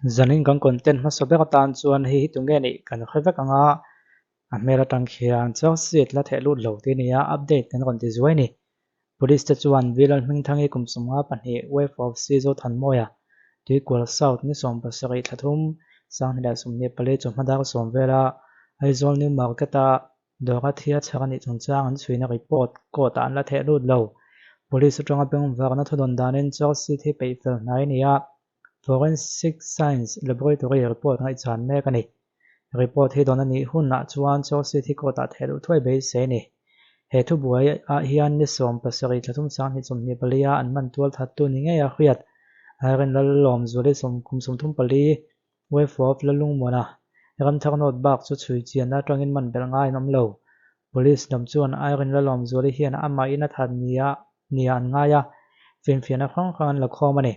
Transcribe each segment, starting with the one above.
zanin kan content ma sobe ka tan chuan hi tunge ni kan khawek anga a mera tang khian chaw sit la thelu lo ti nia update kan kon ti zuai ni police te chuan vilal hming thangi kumsuma pahni wave of sizo thanmoya ti kwal south ni som pasari thathum sang ni da sumni pale chomhadak somvela aizol new market a dora thia chhakani chungchang an chuina report ko ta an la thelu lo police atanga peng warna thodon danin chaw sit hi peifel nai nia forensic science laboratory report ngai chan me kani report hi don ani hunna chuan chaw sit hi ko ta thelu thoi be se ni he thu buai a hian ni som pasari thathum sang ni chumni palia an man tual thattu ni nge a hriat arin lal lom zuri som kum som thum pali wave of lalung mona ram thak not bak chu chui chian na tangin man bel ngai nom lo police dam chuan arin la lom zuri hian ama ina than nia an ngaya fin fiana khang khan la khomani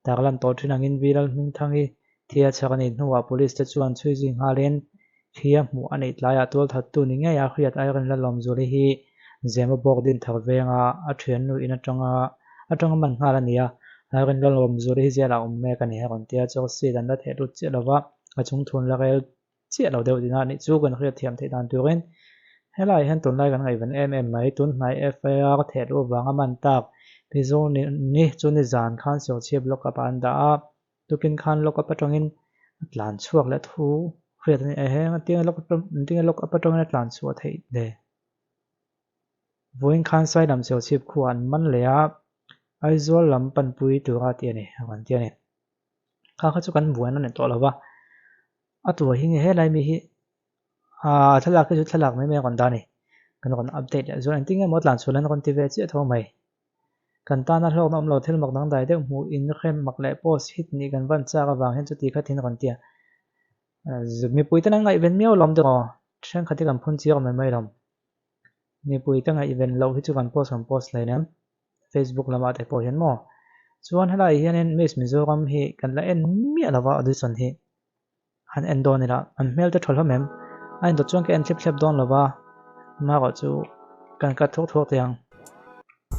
taklan to thinangin viral hming thangi thia chhakani hnuwa police te chuan chui jing halin thia mu ani tlaya tol thattu ni nge a hriat arin la lom zuri hi zema bok din thak venga a thian nu ina tanga man ngala nia arin la lom zuri hi zela umme kan he kon tia chaw si dan la thelu che lawa a chung thun la rel che lo deuh dina ni chu kan hriat thiam the dan turin helai han tun lai kan ngai van mai tun nai FIR thelu wanga man tak pizo ni chuni zan khan so che block up an da tukin khan lock up atongin tlan chuak la thu hriat ni he ting lock up atongin tlan chuak thei de voin khan sai dam so chip khuan man le a aizol lam pan pui tu ha ti ani han ti ani kha chu kan buan an to lawa atu hi he lai mi hi thalak chu thalak mai me kon da ni kan kon update zo an tinga mo tlan chulan kon ti ve che tho mai kan ta na hlok nom lo thil mak dang dai de mu in khem mak le post hit ni kan van cha ka wang hen chu ti kha thin kon tia mi pui tan ngai ven miao lom de ro thren khati kan phun chi mai mai rom mi pui ta ngai event lo hi chu kan post lai nam Facebook lama te po hian mo chuan helai hianin Miss Mizoram hi kan la en mi alawa audition hi han en don ila an mel te thol homem ain do chuan ke en thlep don lawa ma ro chu kan ka thok tiang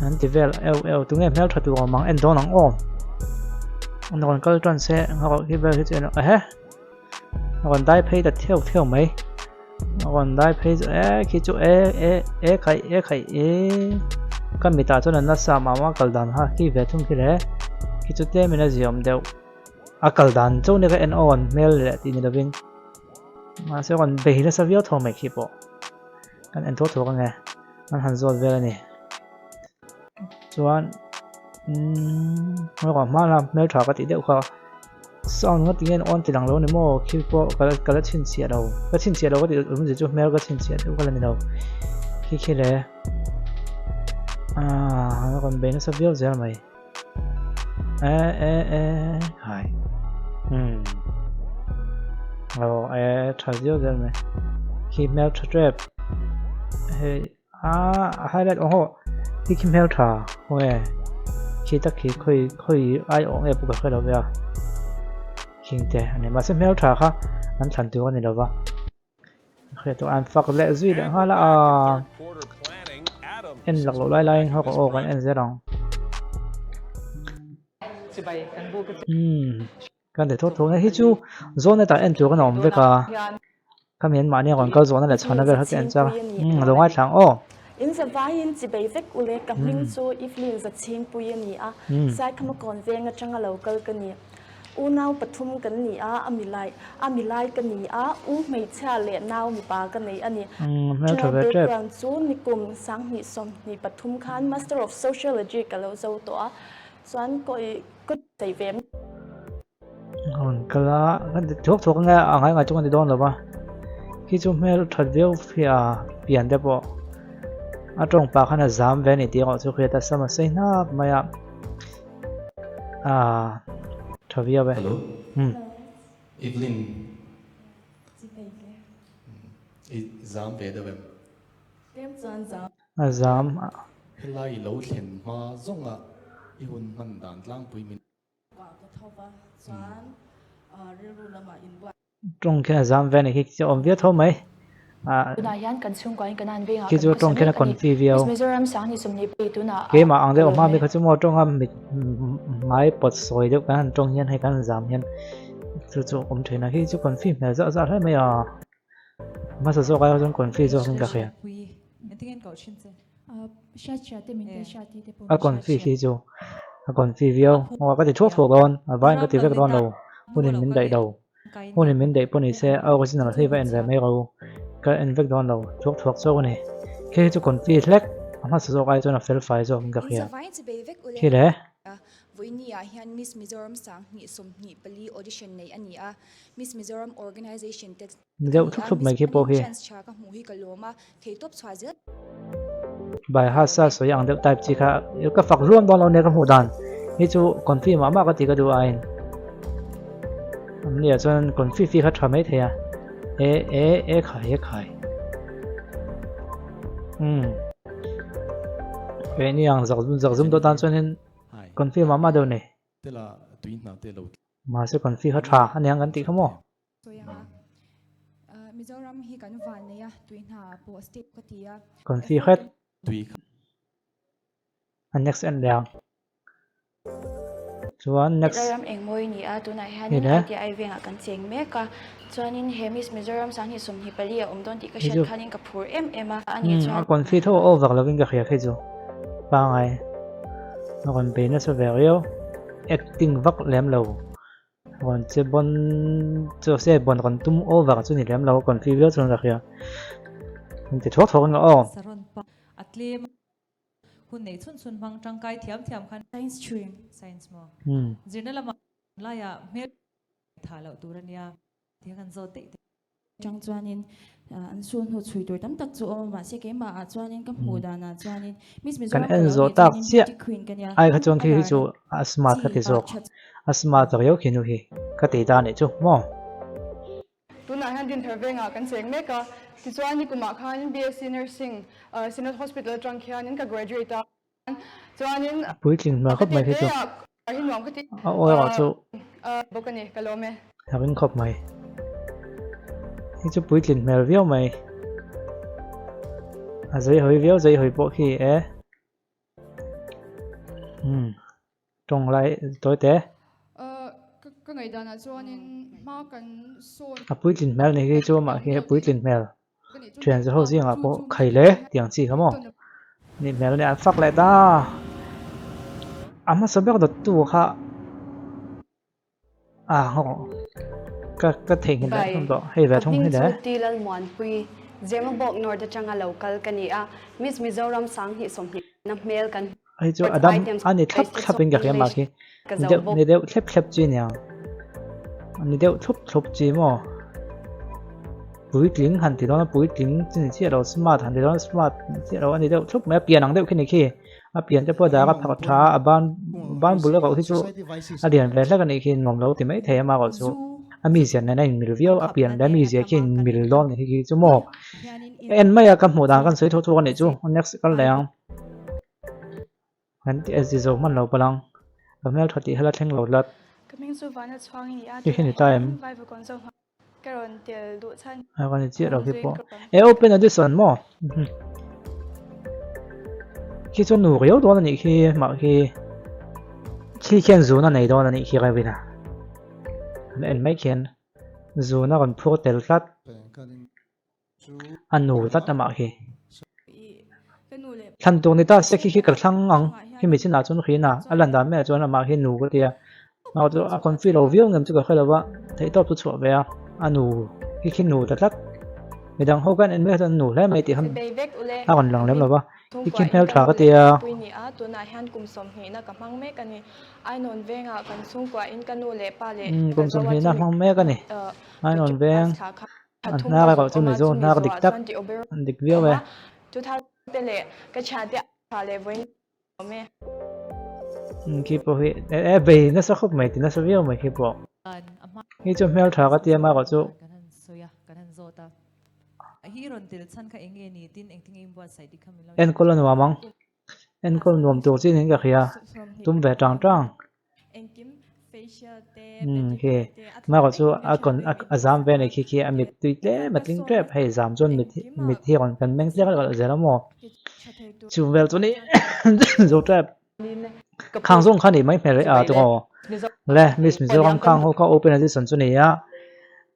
an tivel tunge mel thatu mang en don ang om an kon kal tran se ngaro hi vel hi chen a he kon dai phei da theu mai kon dai phei khi chu khai kan mi ta chuan an na sa ma kaldan ha ki ve thum ki le ki chu te mina ziom deuh a kaldan chu ne ka en on mel le ti ni lovin ma se kon be hi la sa vio tho mai khi po kan en tho ka nge an han zol vel ani chuan ko ma la mel tha ka ti deuh kha sound nga tingen on ti lang lo ni mo khi po kala chin sia lo ka chin sia lo ka ti ji chu mel ka chin sia deuh ka la ni lo khi le nó còn bé nó sắp viết ra mày hai thay viết ra mày khi mail trap highlight khi mail thả ôi khi tất khi khơi ai ổn em buộc khơi đâu vậy khi thế này mà sẽ mail thả ha anh thành tiêu này đâu vậy khơi tụi anh phát lệ duy đã ha là en lạc lộ lai họ cóกันen sẽ rong kan để thốt này hết chú zone này tại en chỗ cái nòng với cả cái miếng mà này còn có zone này chọn nó về hết en chắc rồi ngay thằng in sa vain chi be vek ule ka hming chu iflin za ching pui ani a sai khama kon venga changa local kani unau pathum kan ni a amilai kan ni a mei cha le nau mi pa kan nei ani background chu nikum sang ni som ni pathum khan master of sociology ka lo zo to a chuan koi kut sei vem kala kan thok nga angai chung ni don lo ba ki chu mel thadeu phia pian de po atong pa khana zam ve ni ti ngo chu kheta sama sei na maya Thavia về. Hello. Evelyn. Exam về đâu em? Exam. Helai lâu thiền ma zong à. Ihun man dan lang pui min. Trong cái exam về này khi ông viết thôi mấy. Khi cho trong cái là còn phi video. Cái mà anh đây ông mi có chúng tôi trong am máy bật soi được cái trong hiên hay cái giảm hiên จู่ๆผมเห็นนะที่จะคนฟิล์มเนี่ยจะให้ไม่อ่ะมาสอบกันจนคนฟิล์มจะเป็นกันอ่ะคนฟิล์มที่จู่คนฟิล์มเดียวว่าก็จะทั่วโดนบ้านก็จะเวกโดนเราผู้นี้มินได้เราผู้นี้มินได้ผู้นี้เสียเอาก็จะนั่งที่ไปเอ็นเวไม่เราก็เอ็นเวกโดนเราทั่วโซ่เนี่ยแค่จะคนฟิล์มเล็กมาสอบกันจนเฟลไฟจะเป็นกันที่ไหนวันนี้เฮียน Miss Mizoram สังนิสมนิปลี audition ในอันนี้Miss Mizoram organization เดี๋ยวทุกๆไม่คิดโอเคบายฮัสซ่าสวยอย่างเดียวแต่จีค่ะก็ฝักร่วมตอนเราเนี่ยกับหูดันนี่จู่คนฟิล์มมากก็ตีก็ดูไอ้เนี่ยจนคนฟิล์มเขาทำไม่เทียขายนี่อย่างจากซุ่มตัวตันจนเห็นคนฟิล์มมาเดี๋ยวนี้มาสิคนฟิล์มเขาทำอันนี้กันตีเขาหมดมิโซรัมฮีกันวันเนี่ยตุยหน้าโพสต์ก็ตีคนฟิล์มเขาอัน next อันเดียวส่วน next มิโซรัมเองมวยนี่ตัวไหนฮะนี่นะที่ไอเวียงกันเสียงเมกะส่วนนี้เฮมิสมิโซรัมสังหิสมหิปลีโดนตีก็เช่นคันนี้กับพูเอ็มอันนี้ส่วนคนฟิล์มเขาover แล้ววิ่งกับเขียนให้จู่บางไงคนเป็นนักแสดงเยอะ acting วักเลี้ยมเราคนจะบนจะเสียบนคนตุ้ม over จนนี่เลี้ยมเราคนฟิล์มเยอะจนกับเขียนมันจะทั่วกันก็คุณในส่วนบางจังไกเทียมคัน science stream มั้งจีนั่นละมันไล่อะเมื่อถ่ายแล้วตัวนี้ที่กันโจทย์จังจวนนี้อันส่วนหัวช่วยตัวตั้งแต่จู่มาเสียเกมมาจวนนี้ก็หูดานะจวนนี้มิสมิกันเอ็นโซตักเสียไอ้ขจรที่จู่สมาร์ทก็ที่โจสมาร์ทก็เยอะขึ้นด้วยก็ตีตาเนี่ยจู่มั้งตัวไหนฮันดินเทอร์เวงกันเสียงเมกะที่จวนนี้กูมาคัน BSc Nursing Sinat Hospital จังเขียนก็ graduate จวนนี้ปุ้ยจริงมาครบไหมที่จู่โอ้ยก็จู่บุกันนี่กะโลเมหาเป็นครบไหมที่จู่ปุ้ยจริงมาเรียวไหมใจหอยเรียวใจหอยปกขี้ตรงไรตัวเต๋ก็ไงด้านนั้นจวนนี้มากันส่วนปุ้ยจริงแมวนี่คือจู่มาคือปุ้ยจริงแมว全之后这样不可以嘞，两次好冇？你买了你发来的，阿妈手表的多哈，吼，ก็停嘅咧，咁多，係咪通嘅咧？ตีลันมวนปุยเจมาบอกนอร์ดจังa local กันนี่มิสมิโซรัมสังหิสมหินับเมลกันไอ้จู่อดัมอันนี้ทับเป็นกับยังมาคีเดี๋ยวคลิปจีเนี่ยอันนี้เดี๋ยวทุบจีมั้งปุ้ยทิ้งหันที่เราปุ้ยทิ้งจริงที่เราสมาร์ทหันที่เราสมาร์ทที่เราอันนี้เดี๋ยวทุกแม้เปลี่ยนหนังเดี๋ยวขึ้นอีกทีเปลี่ยนจะพอได้ก็พักช้าบ้านบุญแล้วก็ที่จู่เดี๋ยวแล้วกันอีกทีน้องเราที่ไม่เทมาก็จู่มีเสียงในมิลวิวเปลี่ยนแล้วมีเสียงที่มิลลอนที่จู่โม่ไม่อยากกับหัวด่างกันสวยทั่วๆกันนี่จู่ next กันแล้วงั้นที่จะจบมันเราพลังเราไม่เอาทัดที่ให้เราแทงเราลัดที่เห็นในใจมั้ยวันนี้เจ้าเราคิดว่าopen audition มั้งคิดว่าหนูก็有多了你去嘛去看书那哪多了你去改变啊ไม่เขียนซูน่ากันพวกเตลตัดอันหนูตัดมาคีทันตรงนี้ตาเซ็กขี้กระทั่งอังที่มีชิ้นหนาจนขีน่ะอันหลังดาแม่จนมาคีหนูก็เดียเราตัวคนฟิลเราวิ่งเงินจะก็แค่เราว่าที่ตอบตัวชัวร์ไปอ่ะอันหนูขี้หนูตัดไม่ดังเขากันเอ็นไม่ทันหนูแล้วไม่ตีทำถ้าก่อนหลังแล้วหรอวะที่กินแมวถาก็เดียตัวไหนฮันกุมสมเหนะกับมังเมกันนี่ไอ้นนเวงกันสูงกว่าอินกันนูเล่ป้าเล่กุมสมเหนะมังเมกันนี่ไอ้นนเวงหน้าก็จุ่มในโซนหน้าก็ดิกตักดิกเบี้ยวไปจุดท้ายเตเล่ก็ชาเดียพาเล่เวงเมคิดพอเหเบย์น่าสักคบไหมที่น่าสักเบี้ยวไหมคิดพอนี่จุ่มแมวถาก็เดียมากก็จุ่มเอ็นคนละหนูมั้งเอ็นคนรวมตัวที่นี่ก็คือตุ้มแบบจังโอเคมาก็สู้อาจารย์เป็นไอ้ขี้อามิดตุยเล่มาติ้งเทปให้จามจนมิดที่ก่อนกันแม่งเจ้าก็เจอแล้วมั้งจูเวลตัวนี้จูเทปข้างส่งข้างนี้ไม่เป็นไรตัว le Miss Mizoram khang ho ka open edition chu ni a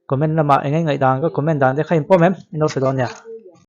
comment lama engai ngai dang ka comment dang de khaim po mem ino se don ya